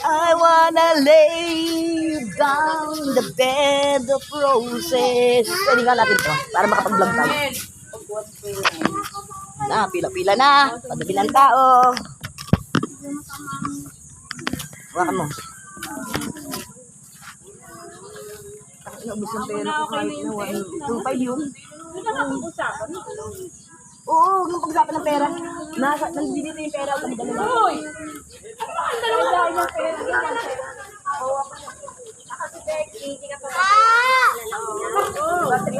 I wanna lay down the bed of roses. Pwede nga natin ito para makapag-vlog tayo. Na, pila-pila na. Padabi ng tao. Hawakan mo. Naubos ng pera ko kahit na 1.25 yun. Oo, yung pag-usapan ng pera. Nandito yung pera. Uy! Ang dalawa yung pera.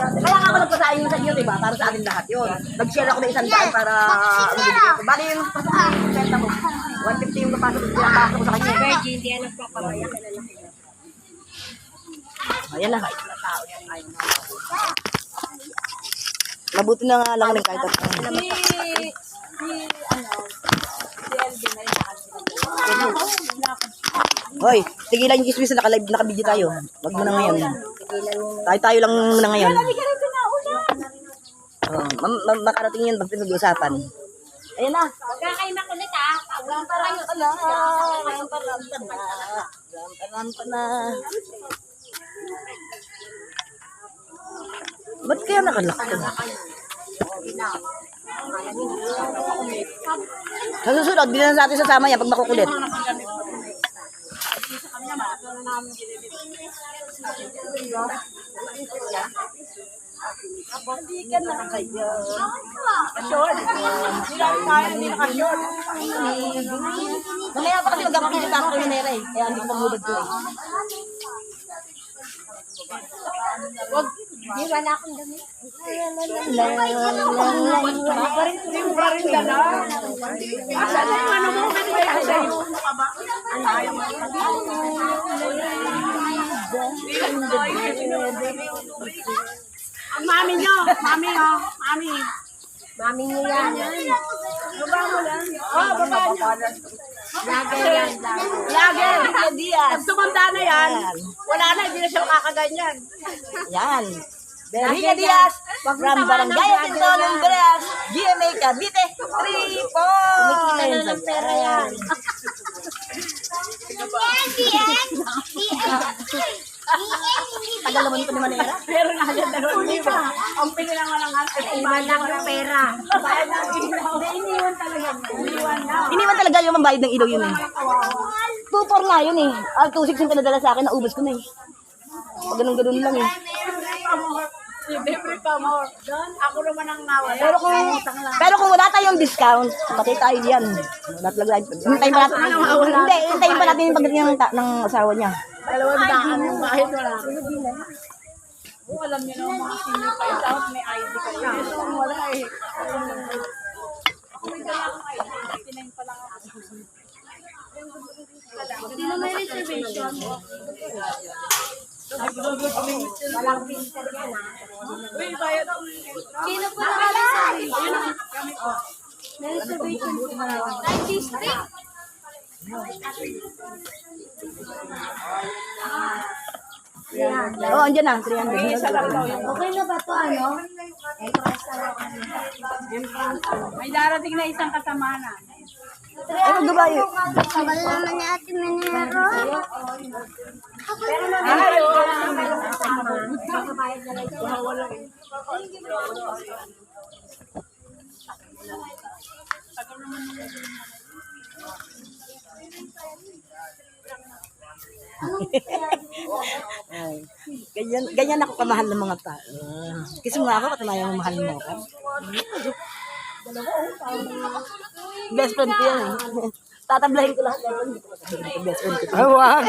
Kaya nga ako nagpasahin yun sa inyo, diba? Para sa atin lahat yun. Nag-share ako ng 100 para... Bali yung pasahin yung pera mo. 150 yung napasok ko sa kanya. Virgin, hindi yan nagpapabaya. Ayan na. Mabuti na nga lang rin kahit at Hoy, tigilan yung kismis na naka-live, naka-video tayo. Wag mo na ngayon. Tayo lang muna ngayon. Makarating yun pag pinag-uusapan. Ayan na. Huwag ka kayo makulit ha. Rampa na. Ba't kaya nakalak ka? Sa susunod, di na natin sasama yan pag makukulit. Hindi ka na kaya. Kasyon. Hindi na kasyon. Mamaya pa kasi magkakakita ako yung nera eh. Kaya hindi ko pamubad ko eh. Huwag. Di wala akong damit. Hindi pa rin dala. Asan na yung ano mo? Asan yung ano ka ba? Ang mami nyo. Mami o. Mami. Mami niyo yan. Baba mo lang. Oh, baba nyo. Lagi yan. Lagi. Diaz. Pag tumanda na yan, wala na, hindi na siya makakaganyan. Yan. Berrica Diaz from Barangay Atintolan, Beras, GMA Cavite, 3 Kumikita na points. ng pera yan. Tagal naman ito ni Manera. Pero nga yan, 2,000. Ang pinilang mo lang ate. Iwan lang ng pera. Bayad ng ilaw. Iniwan talaga. Iniwan na. Iniwan talaga yung mambayad ng ilaw yun eh. 2-4 nga yun eh. 2-6 yung pinadala sa akin, naubos ko na eh. Pag ganun-ganun lang eh. Libre pa mo. Ako naman ang nawala. Pero kung wala tayong discount, pati tayo yan. Wala talaga. Hintayin pa natin. Hindi, hintayin pa natin yung pagdating ng asawa niya. 200 yung bahid wala. Oh, alam niyo na mga senior pa yung dapat may ID kayo. Ito wala eh. Ako may dala akong ID. 59 pa lang ako. Sino may reservation? Walang printer yan ha. Uy, bayad ako. Sino po naka-reservation? May reservation po. 90 street. Oo, andyan na. 300. Isa lang daw yung Okay na ba to ano? may darating na isang kasama na. Ay, mag-Dubai. Tagal naman ni Ate Minero. Ayaw. Makabayad na lang siya. Wala eh. Ay, ganyan ako kamahal ng mga tao. Kasi nga ako, patunayan mo mahal mo ako. Best friend ko yan eh. Tatablahin ko lahat. Best friend ko. Awag!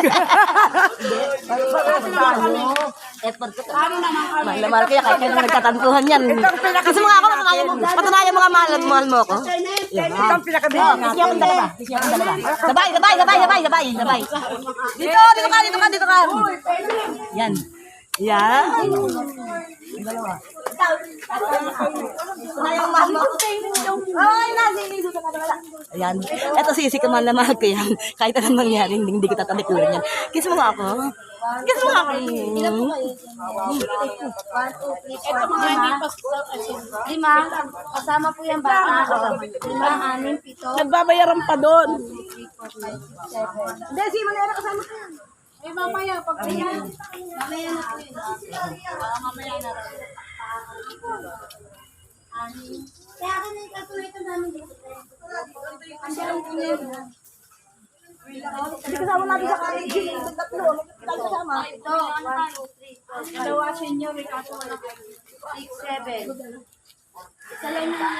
Effort ko. Mahal na mahal kaya kahit kayo nagkatantuhan yan. Kasi mga ako, patunayan mo nga mahal mo ako. Itong pinakabili. Kasi akong dalawa. Sabay. Dito ka. Yan. Yan. Dalawa. Ito na yung mama. Ay, nasi. Ayan. Ito sisi ka man lamang ko yan. Kahit anong mangyari, hindi ko tatalikuran yan. Kiss mo nga ako. Kiss mo nga ako. Ito mga hindi pa Lima. Kasama po yung bata. 5, 6, 7. nagbabayaran pa doon. Hindi, si Manera kasama ka. Eh mamaya pag ayan. Mamaya na po yun. Mamaya na rin. Kaya ako na ikatuloy ito namin dito. Hindi kasama natin sa college. Tatlo. Tayo kasama. Ito. 1, 2, 3, 4, 5, Dalawa senior, ikaso na 6, 7. Isa lang na.